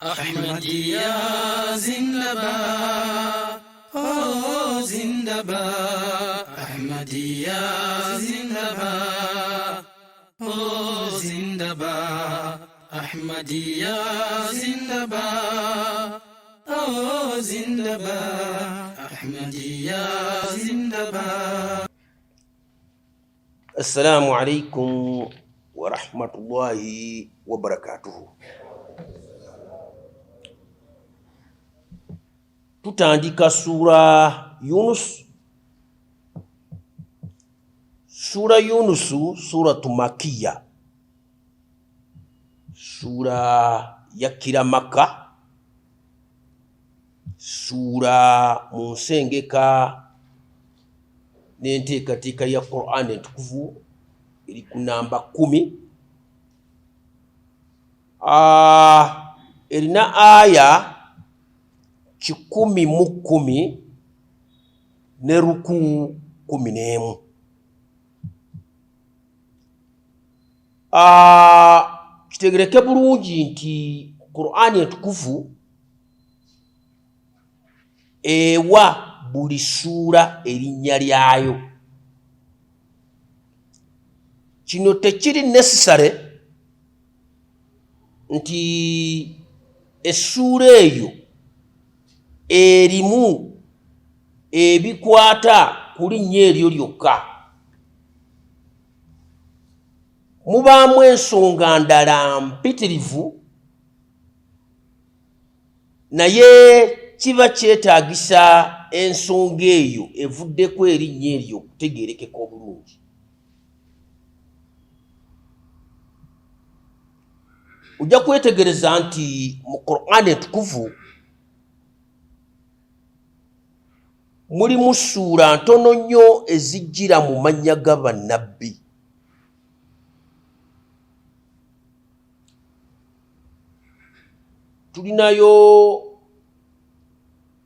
Ahmadiyya zindabad, oh zindabad. Ahmadiyya zindabad, oh zindabad. Ahmadiyya zindabad, oh zindabad. Ahmadiyya zindabad. السلام عليكم ورحمة الله وبركاته. Tutandika Surah Yunus. Surah Yunus, suratu makkah. Surah yakkira makkah. Surah munsengeka n'enteekateeka ya Qur'an Entukuvu eri ku namba 10. Erina aaya 110 ne Ruku 11. Kitegereke bulungi nti Qur'an Entukuvu ewa buli sura erinnya lyayo. Kino tekiri necessary nti essura eyo erimu ebikwata ku linnya eryo lyokka. Mubaamu ensonga ndala mpitirivu, naye kiba kyetaagisa ensonga eyo evuddeko erinnya eryo okutegeerekeka obulungi. Ojja kwetegereza nti mu Qur'an Entukuvu mulimu ssuura ntono nnyo ezijjira mu mannya ga bannabbi. Tulinayo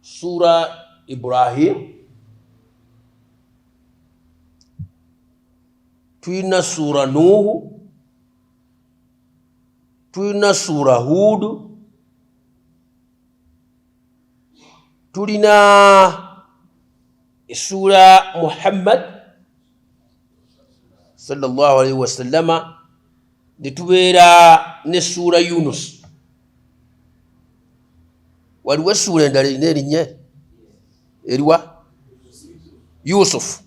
Surah Ibrahim, tulina Surah Nuhu, tulina Surah Hud, tulina Surah Muhammad sallallahu alaihi wasallama, ne tubeera ne Surah Yunus. Waliwo essura endala erina erinnya eriwa Yuusuf.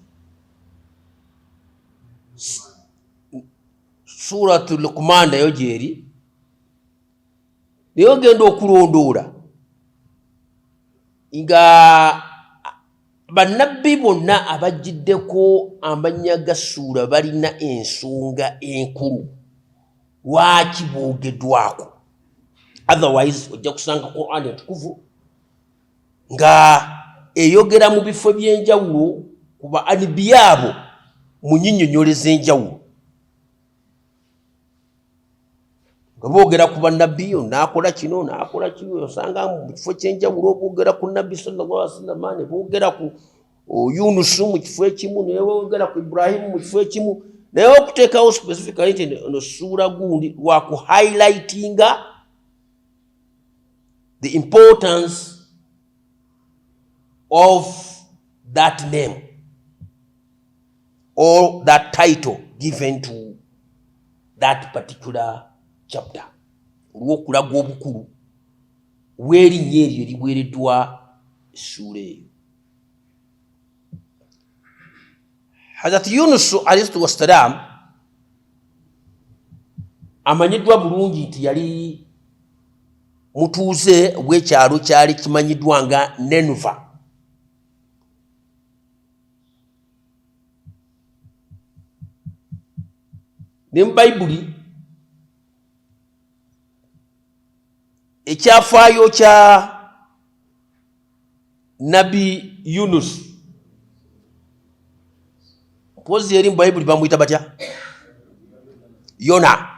Suratul Qur'an nayo gyeri, naye ogenda okulondoola nga bannabbi bonna abajjiddeko amannya ga ssuura balina ensonga enkulu lwaki boogeddwako. Otherwise ojja kusanga Qur'an Entukuvu nga eyogera mu bifo by'enjawulo ku ba anbiya abo mu nnyinnyonnyole z'enjawulo. Nga boogera ku bannabbi naakola kino naakola kino, osanga mu kifo ky'enjawulo boogera ku Nabbi sallallahu alaihi wasallam, ne boogera ku Yunus mu kifo ekimu, ne boogera ku Ibrahim mu kifo ekimu, naye okuteekawo specifically nti eno ssuura gundi lwa ku highlightinga the importance of that name or that title given to that particular chapter. Olw'okulaga obukulu w'erinnya eryo eriweereddwa essuura eyo. Hazrat Yunus alayhi wassalam amanyiddwa bulungi nti yali mutuuze w'ekyalo kyali kimanyiddwa nga Nenuva. Ne mu Bayibuli ekyafaayo kya Nabbi Yunus, mpozi eri mu Bayibuli bamuyita batya? Yona.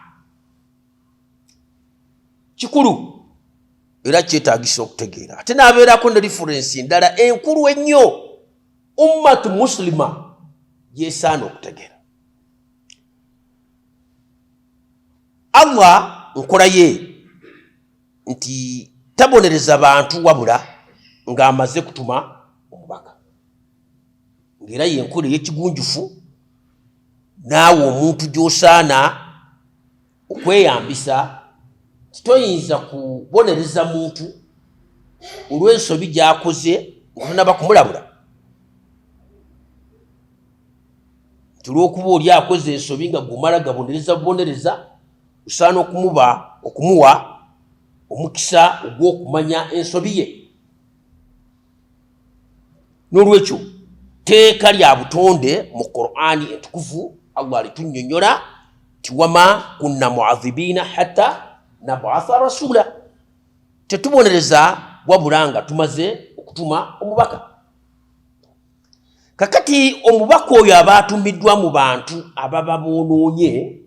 Kikulu era kyetaagisa okutegeera. Ate n'abeerako ne referensi ndala enkulu ennyo ummatu muslima yeesaana okutegeera. Allah nkola ye nti tabonereza bantu wabula ng'amaze kutuma omubaka. Ng'era y'enkola ey'ekigunjufu naawe omuntu gy'osaana okweyambisa. Toyinza kubonereza muntu olw'ensobi gy'akoze nga tonaba kumulabula. Nti olw'okuba oli akoze ensobi nga gumala gabonereza bubonereza, osaana okumuwa omukisa ogw'okumanya ensobi ye. N'olwekyo teeka lya butonde mu Qur'an Entukuvu Allah alitunnyonnyola ti wama kunna mu'adhibiina hatta nab'atha rasula. Tetubonereza wabula nga tumaze okutuma omubaka. Kakati omubaka oyo aba atumiddwa mu bantu ababa boonoonye,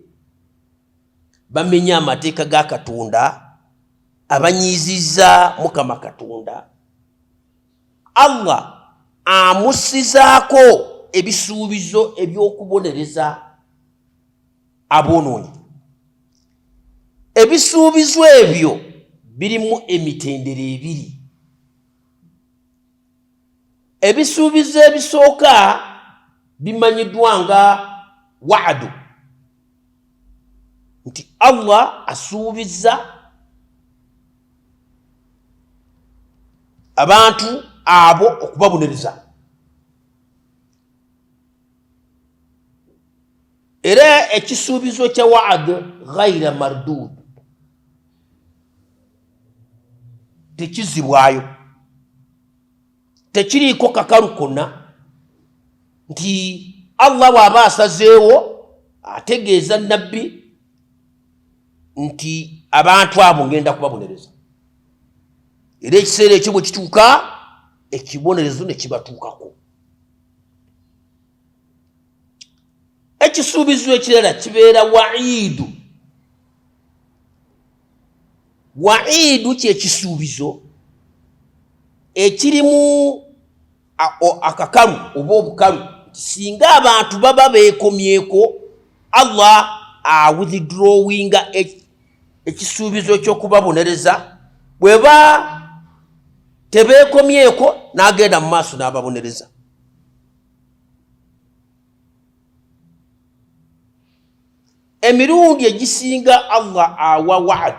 bamenya amateeka ga Katonda, abanyiizizza Mukama Katonda. Allah amussizaako ebisuubizo eby'okubonereza aboonoonyi. Ebisuubizo ebyo birimu emitendera ebiri. Ebisuubizo ebisooka bimanyiddwa nga wa'adu, nti Allah asuubiza abantu abo okubabonereza. Era ekisuubizo kya wa'ad ghaira mardud, tekizibwayo, tekiriiko kakalu konna, nti Allah bw'aba asazeewo ategeeza Nabbi nti abantu abo ngenda kubabonereza. Era ekiseera ekyo bwe kituuka, ekibonerezo ne kibatuukako. Ekisuubizo ekirala kibeera wa'idu. Wa'idu ky'ekisuubizo ekirimu akakalu oba obukalu. Singa abantu baba beekomyeko, Allah awithdrawinga ekisuubizo ky'okubabonereza. Bweba tebeekomyeko n'agenda mu maaso n'ababonereza. Emirundi egisinga Allah awa wa'ad,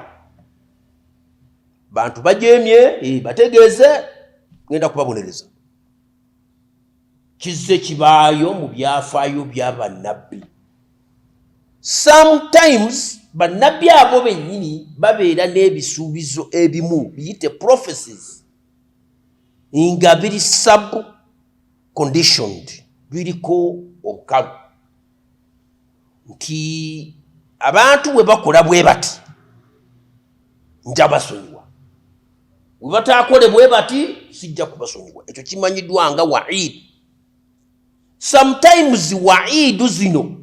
bantu bajeemye bategeeze ngenda kubabonereza. Kizze kibaayo mu byafaayo bya bannabbi. Sometimes bannabbi abo bennyini babeera n'ebisuubizo ebimu biyite prophecies nga biri sub conditioned, biriko obukalu, nti abantu bwe bakola bwe bati nja basonyiwa, bwe bataakole bwe bati sijja kubasonyiwa. Ekyo kimanyiddwa nga wa'id. Sometimes wa'idu zino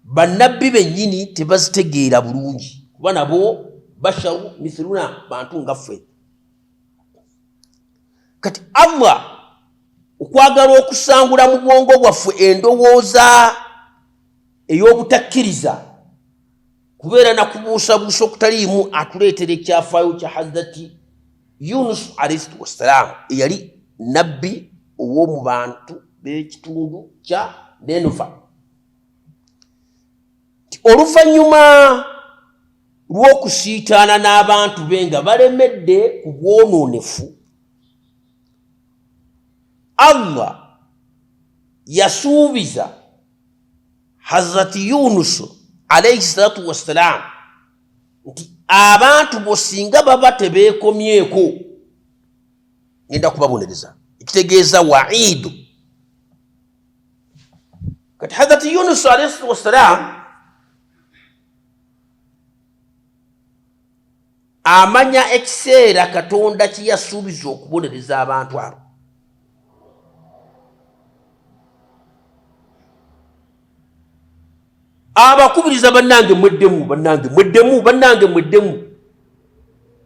bannabbi bennyini tebazitegeera bulungi, kuba nabo basharu mithluna, bantu nga ffe. Kati Allah okwagala okusangula mu bwongo bwaffe endowooza ey'obutakkiriza, kubeera na kubuusabuusa okutaliimu, atuleetera ekyafaayo kya Hazrati Yunus alayhi wassalam, eyali nabbi ow'omu bantu b'ekitundu kya Nenova. Oluvannyuma lw'okusiitaana n'abantu be nga balemedde ku bwonoonefu, Allah yasuubiza Hazrati Yunus alayhi salatu wassalam nti abantu bo singa baba tebeekomyeko ngenda kubabonereza. Ekitegeeza wa'idu. Kati Hazrati Yunus alayhi salatu wassalam amanya ekiseera Katonda kye yasuubiza okubonereza abantu abo. Abakubiriza bannange mweddemu, bannange mweddemu, bannange mweddemu.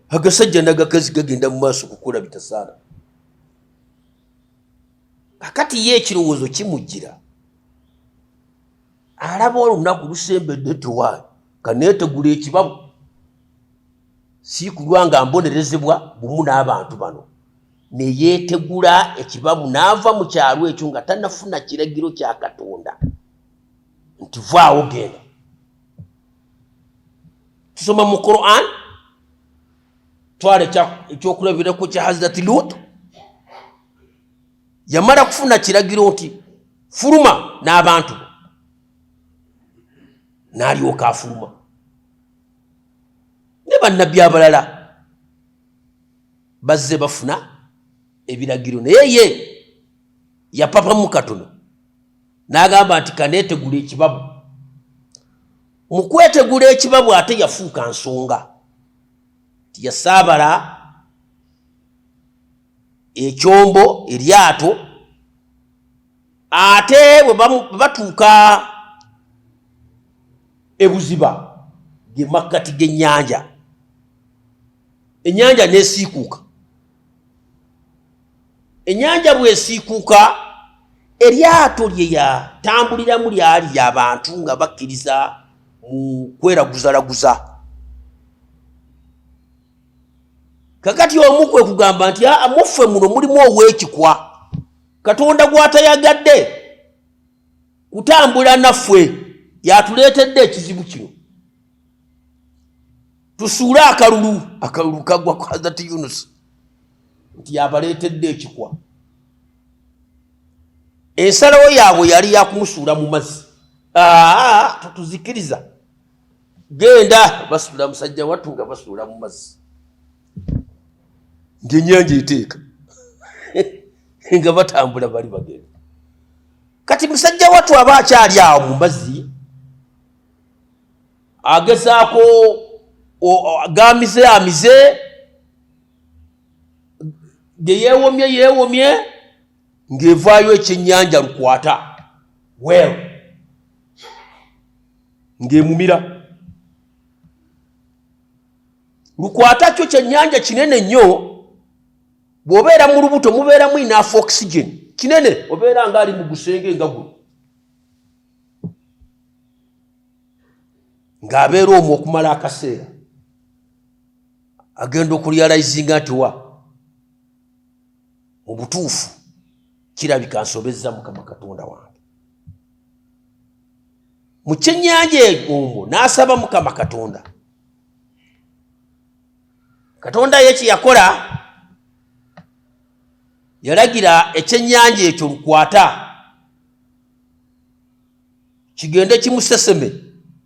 Agasajja n'agakazi gagenda mu maaso kukola bitasaana. Kakati ye ekirowoozo kimujjira, alaba olunaku lusembedde towaayo, kaneetegula ekibabu. si kulwa nga mbonerezebwa bumu n'abantu bano ne yeetegula ekibabu n'ava mu kyalo ekyo nga tannafuna kiragiro kya Katonda nti vaawo genda. Tusoma mu Qur'an twale ekyokulabirako kya Hazrati Lut, yamala kufuna kiragiro nti fuluma n'abantu n'alyoka afuluma. Ne bannabbi abalala bazze bafuna ebiragiro, naye ye yapapamu katono n'agamba nti kaneetegula ekibabu. Mu kwetegula ekibabu ate yafuuka nsonga, yasaabala ekyombo eryato, ate bwe batuuka ebuziba gemakkati g'ennyanja, ennyanja n'esiikuuka. Ennyanja bw'esiikuuka, eryato lye yatambuliramu lyali abantu nga bakkiriza mu kweraguzalaguza. Kakati omu kwe kugamba nti muffe muno mulimu ow'ekikwa, Katonda gw'atayagadde kutambula naffe yatuleetedde ekizibu kino. Tusuule akalulu kagwa ku Surat Yunus nti yabaleetedde ekikwa. Ensalawo yaabwe yali yakumusuula mu mazzi. Tutuzikiriza, genda. Basuula musajja wattu nga basuula mu mazzi ng'ennyanja eteeka nga batambula bali bagenda. Kati musajja wattu aba akyali awo mu mazzi agezaako amize yeewomye ng'evaayo ekyennyanja lukwata ng'emumira. Lukwata kyo kyennyanja kinene nnyo, bw'obeera mu lubuto mubeeramu enough oxygen kinene, obeera ng'ali mu gusenge nga guno, ng'abeera omwo okumala akaseera, agenda okulyalayizinga nti mu butuufu kirabika nsobezza Mukama Katonda wange. Mu kyennyanja omwo n'asaba Mukama Katonda. Katonda ye kye yakola, yalagira ekyennyanja ekyo lukwata kigende kimuseseme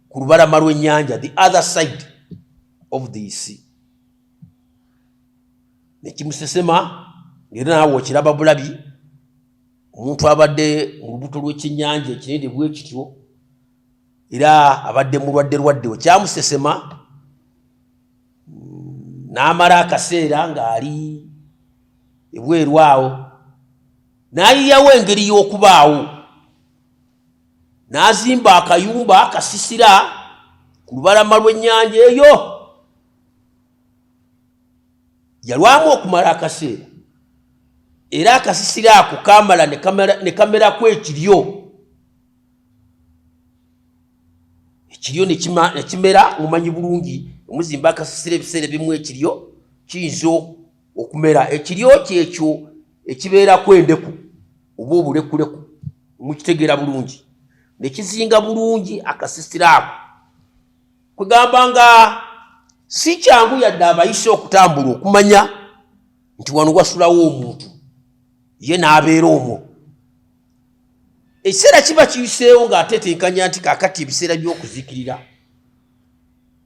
ku lubalama lw'ennyanja, the other side of the sea. Ne kimusesema, era naawe okiraba bulabi, omuntu abadde mu lubuto lw'ekyennyanja ekinene bwe kityo, era abadde mulwadde kyamusesema, n'amala akaseera ng'ali ebweru awo, n'ayiyawo engeri y'okubaawo, n'azimba akayumba akasisira ku lubalama lw'ennyanja eyo. Yalwamu okumala akaseera, era akasisira ako kaamala ne kamerako ekiryo ne kimera. Mumanyi bulungi omuzimba akasisira ebiseera ebimu ekiryo kiyinza okumera. Ekiryo kyekyo ekibeerako endeku oba obulekuleku, mukitegeera bulungi, ne kizinga bulungi akasisira ako. Kugamba nga si kyangu yadde abayise okutambula okumanya nti wano wasulawo omuntu, ye n'abeera omwo. Ekiseera kiba kiyiseewo ng'atetenkanya nti kaakati ebiseera by'okuzikirira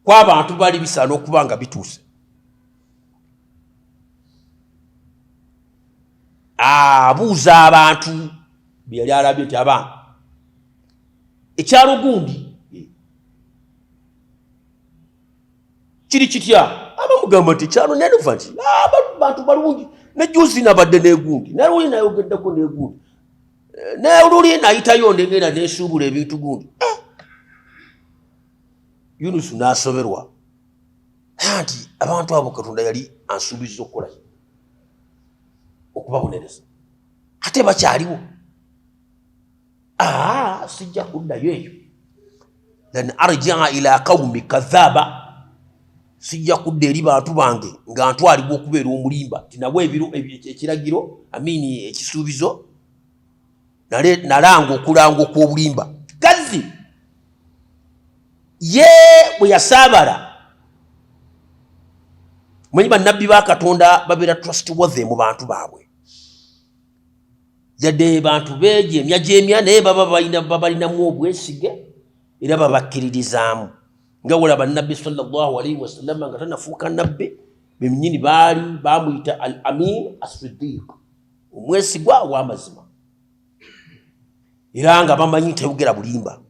kw'abantu bali bisaana okuba nga bituuse. Abuuza abantu bye yali alabye nti abantu ekyalo gundi kiri kitya? Abamugamba nti ekyalo nenuva nti abantu balungi, ne juzi nabadde n'egundi, ne luli nayogeddeko n'egundi, ne luli nayitayo ndengera nesuubula ebintu gundi. Yunus n'asoberwa nti abantu abo Katonda yali ansuubizza okukola okubabonereza, ate bakyaliwo. Sijja kuddayo eyo. Lan arjaa ila qaumi kadhaaba, sijja kudda eri bantu bange nga ntwalibwa okubeera omulimba tinawe ebiro ekiragiro amini ekisuubizo nalanga okulanga okw'obulimba kazi ye bwe yasaabala mwenyi bannabbi ba Katonda babeera trustworthy mu bantu baabwe yadde bantu bejeemya naye baba balinamu obwesige era babakkiririzaamu nga olaba Nabbi sallallahu alayhi wasallam nga tanafuuka nabbi benyini baali bamuyita al amin as-siddiq omwesigwa ow'amazima era nga bamanyi tayogera bulimba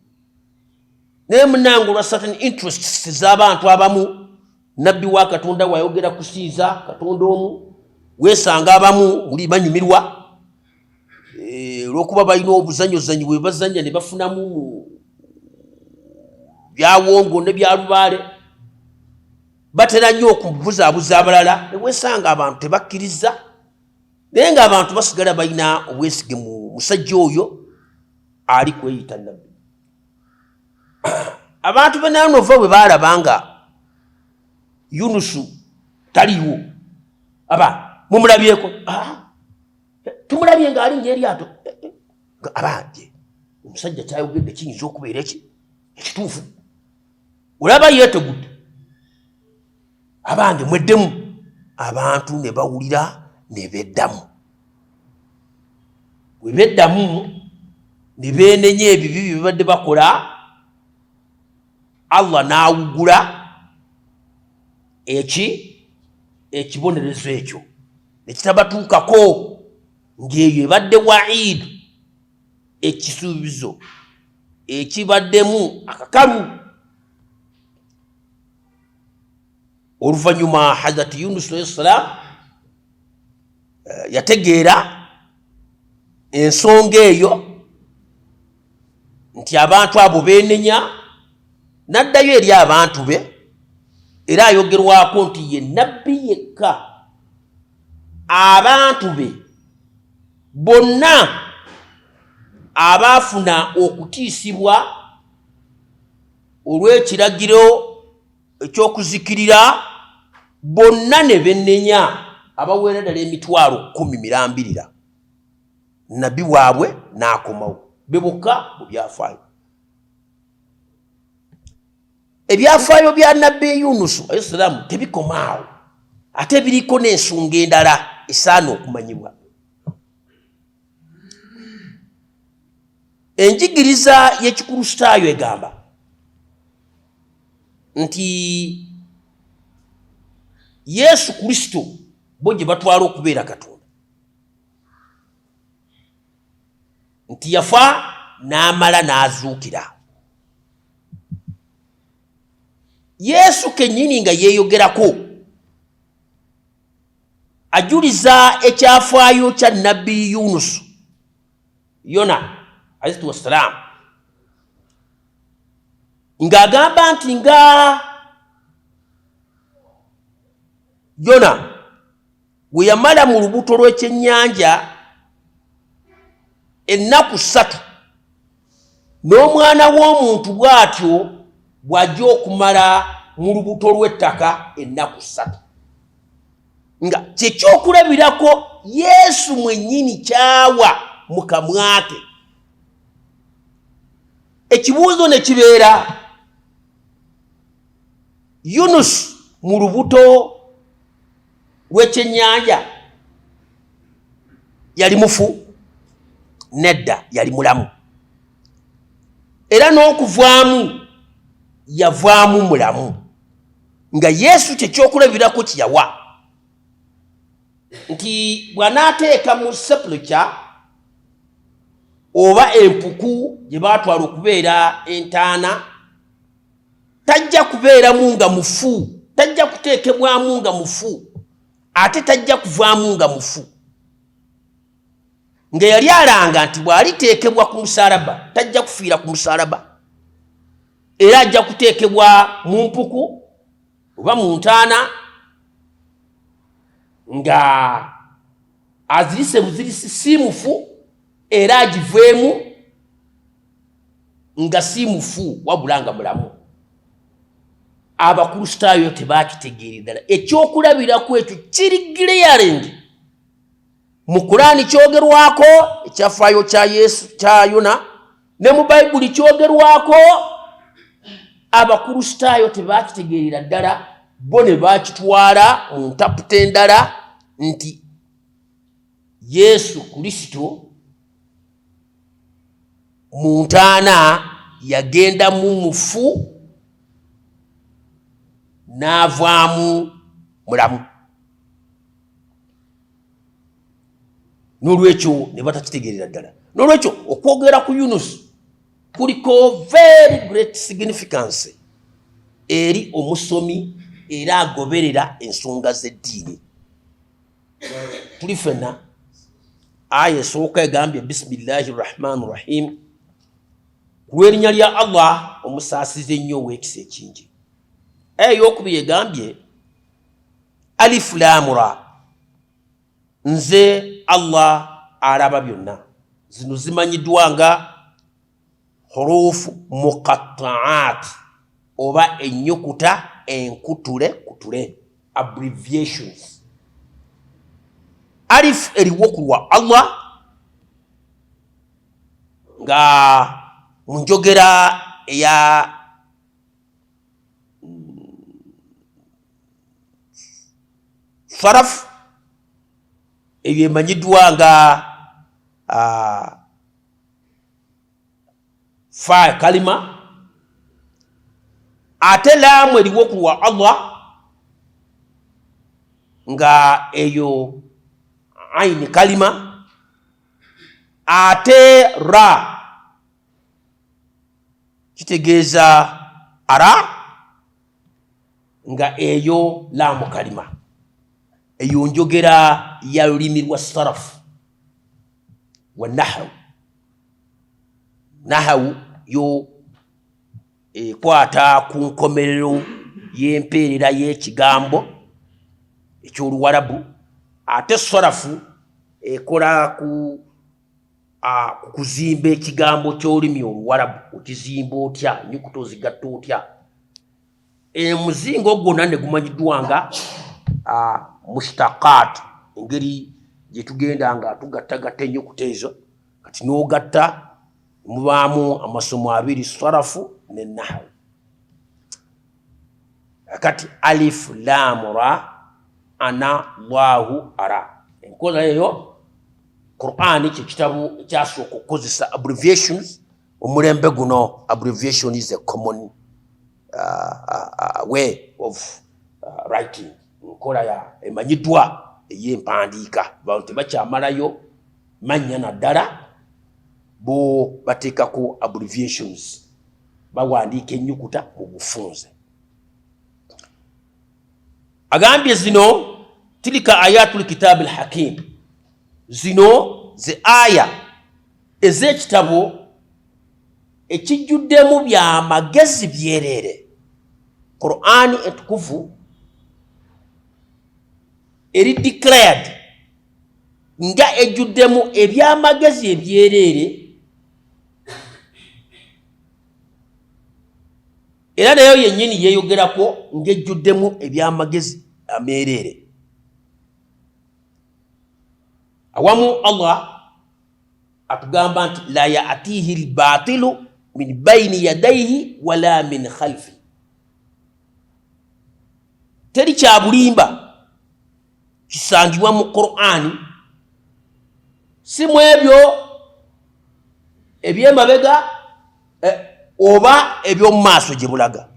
naye munange olwa certain interests z'abantu abamu nabbi wa Katonda wayogera kusinza Katonda omu weesanga abamu muli banyumirwa olw'okuba balina obuzanyozanyi bwe bazanya ne bafunamu byawongo ne byalubaale batera nnyo okubuzaabuza abalala ne weesanga abantu tebakkiriza naye ng'abantu basigala balina obwesige mu musajja oyo ali kweyita nabbi. Abantu be Nanova bwe baalaba nga Yunusu taliwo aba mumulabyeko tumulabye ng'ali ng'eryato abanje omusajja kyayogedde kiyinza okubeera ekituufu olaba yeetegudde abange mweddemu abantu ne bawulira ne beddamu bwe beddamu ne beenenya ebibi bye babadde bakola Allah n'awugula ekibonerezo ekyo ne kitabatuukako ng'eyo ebadde waid ekisuubizo ekibaddemu akakalu. Oluvannyuma Hazrat Yunus alayhi salam yategeera ensonga eyo nti abantu abo beenenya n'addayo eri abantu be era ayogerwako nti ye nabbi yekka abantu be bonna abaafuna okutiisibwa olw'ekiragiro eky'okuzikirira bonna ne bennenya abaweera ddala emitwalo 10 mirambirira nabbi waabwe n'akomawo be bokka mu byafaayo. Ebyafaayo bya nabbi Yunusu alayhi salaamu tebikomaawo ate biriko n'ensonga endala esaana okumanyibwa. Enjigiriza y'ekikristaayo egamba nti Yesu Kristo bo gye batwala okubeera Katonda nti yafa n'amala n'azuukira. Yesu kennyini nga yeeyogerako ajuliza ekyafaayo kya nabbi Yunusu Yona alayhi wassalam ng'agamba nti nga Yona we yamala mu lubuto lw'ekyennyanja ennaku 3 n'omwana w'omuntu bw'atyo bw'ajja okumala mu lubuto lw'ettaka ennaku 3 nga kyekyokulabirako Yesu mwennyini kyawa mu kamwa ke. Ekibuuzo ne kibeera Yunus mu lubuto lw'ekyennyanja yali mufu? Nedda, yali mulamu. Era n'okuvaamu yavaamu mulamu nga Yesu kyekyokulabirako kiyawa nti bw'anaateeka mu sepulture oba empuku gye baatwala okubeera entaana tajja kubeeramu nga mufu, tajja kuteekebwamu nga mufu ate tajja kuvaamu nga mufu. Nga yali alanga nti bw'aliteekebwa ku musaalaba tajja kufiira ku musaalaba era ajja kuteekebwa mu mpuku oba mu ntaana nga azirise buzirisi si mufu era agiveemu nga si mufu wabula nga mulamu. abakristaayo tebakitegeera ddala. Ekyokulabirako ekyo kiri glaring mu Qur'ani kyogerwako, ekyafaayo kya Yesu kya Yona, ne mu Bayibuli kyogerwako. Abakristaayo tebakitegeerera ddala, bo ne bakitwala mu ntaputa endala nti Yesu Kristo mu ntaana yagenda mu mufu n'avaamu mulamu. N'olwekyo ne batakitegeerera ddala. N'olwekyo okwogera ku Yunus kuliko very great significance eri omusomi era agoberera ensonga z'eddiini. Tuli ffenna aya esooka egambye bisimillahi الرحمن الرحيم, ku lw'erinnya lya Allah omusaasize ennyo ow'ekisa ekingi. Aya ey'okubiri egambye alif lam ra, nze Allah alaba byonna. Zino zimanyiddwa nga hurufu muqatta'at oba ennyukuta enkutule kutule, abbreviations. Alif eriwo ku lwa Allah nga mu njogera eya saraf eyo emanyiddwa nga fa kalima, ate laamu eriwo ku lwa Allah nga eyo aini kalima, ate ra kitegeeza ara nga eyo laamu kalima. Eyo njogera ya lulimi lwa saraf wa nahawu. Nahawu yo ekwata ku nkomerero y'empeerera y'ekigambo eky'Oluwarabu, ate sarafu ekola ku kuzimba ekigambo ky'olulimi Oluwarabu. Okizimba otya, ennyukuta ozigatta otya. Omuzingo gwonna ne gumanyiddwa nga mushtaqat, engeri gye tugenda nga tugattagatta ennyukuta ezo. Kati n'ogatta mubaamu amasomo abiri, sarafu ne nahawu. Kati alif lam ra ana Allahu ara, enkola eyo Qur'an kye kitabu ekyasooka okukozesa abbreviations. Omulembe guno abbreviation is a common way of writing. Nkola ya emanyiddwa ey'empandiika. Abantu tebakyamalayo mannya naddala, bo bateekako abbreviations, bawandiika ennyukuta mu bufunze. Agambye zino tilika ayatul kitabil hakim, zino ze aya ez'ekitabo ekijjuddemu by'amagezi byereere. Qur'an Entukuvu eri declared nga ejjuddemu eby'amagezi ebyereere, era nayo yennyini yeeyogerako ng'ejjuddemu eby'amagezi ameereere. Awamu Allah atugamba nti la yaatihi lbatilu min bayni yadayhi wala min khalfi. Teri kya bulimba kisangibwa mu Qur'ani, si mu ebyo eby'emabega oba eby'omu maaso gye bulaga.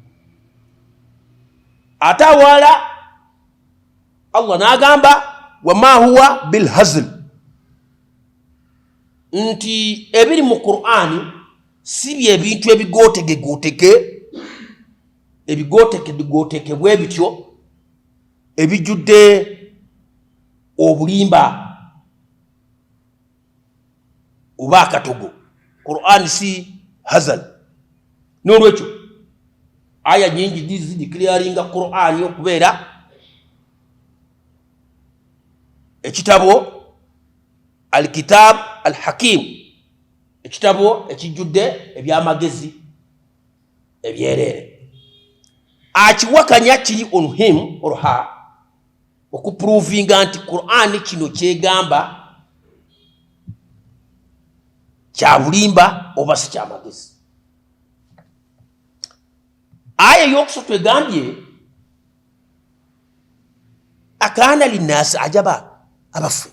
Ate awala Allah n'agamba wama huwa bilhazl, nti ebiri mu Qur'ani si byebintu ebigootegegooteke, ebigootekegooteke bwe bityo ebijjudde obulimba oba akatogo. Qur'ani si hazal. N'olwekyo aya nyingi zidikiraringa Qur'ani okubeera ekitabo al-kitab al-hakim, ekitabo ekijjudde eby'amagezi ebyereere. akiwakanya kiri on him or her okuprovinga nti Qur'an kino kyegamba kya bulimba oba si kya magezi. Aya yokusatu egambye akaana linnasi ajaba abafu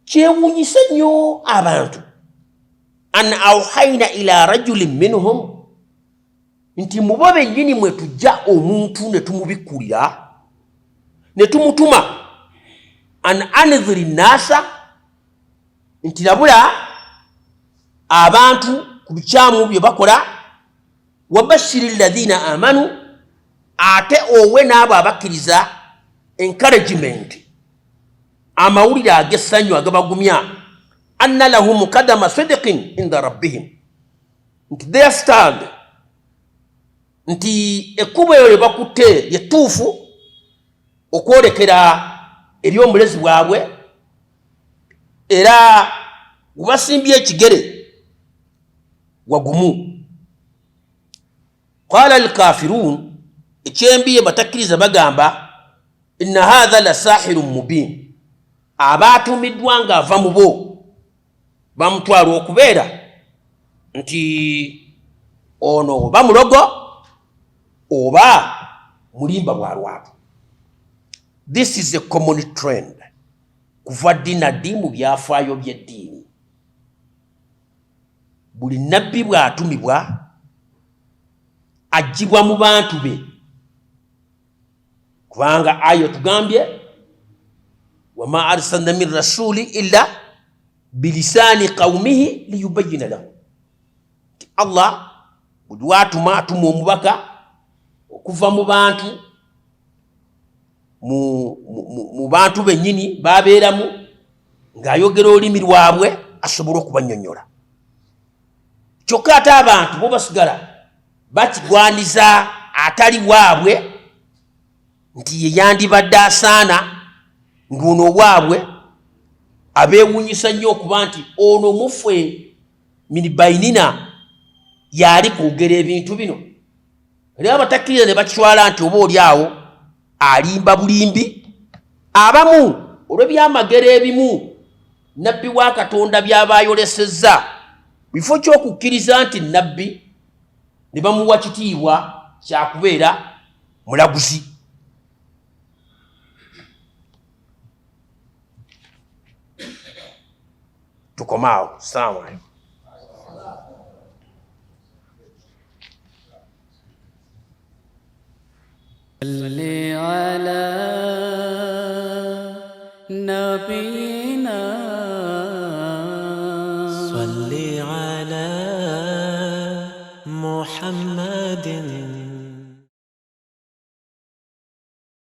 kyewuunyisa nnyo abantu an auhaina ila rajulin minhum nti mubo bennyini mwe tujja omuntu ne tumubikkulira ne tumutuma an anziri nnasa nti labula abantu ku bikyamu bye bakola wabashiri alladhina amanu ate owe n'abo abakkiriza encouragement amawulire ag'essanyu agabagumya anna lahum kadama sidiqin inda rabbihim nti their stand nti ekkubo eyo lye bakutte lyetuufu okwolekera eri omulezi bwabwe era webasimbye ekigere wagumu. Qala alkafirun ekyembiye batakkiriza bagamba inna hadha la sahirun mubin abatumiddwa nga ava mu bo bamutwala okubeera nti ono oba mulogo oba mulimba bwa lwatu. This is a common trend kuva ddi na ddi mu byafaayo by'eddiini. Buli nabbi bw'atumibwa ajjibwa mu bantu be kubanga aya tugambye wama arsalna min rasuli illa bilisani qaumihi liyubayyina lahu. Allah buli watuma atuma omubaka okuva mu bantu mu bantu bennyini babeeramu ng'ayogera olulimi lwabwe asobole okubannyonnyola. Kyokka ate abantu bo basigala bakigwaniza atali waabwe nti ye yandibadde asaana ng'ono waabwe abeewuunyisa nnyo okuba nti ono muffe minibayinina yali kwogera ebintu bino. Era abatakkiriza ne bakitwala nti oba oli awo alimba bulimbi. Abamu olw'ebyamagero ebimu nabbi wa Katonda by'abayolesezza bifo ky'okukkiriza nti nabbi ne bamuwa kitiibwa kyakubeera mulaguzi. Tukomaawo. Assalamu alaikum. صل على نبينا صل على محمد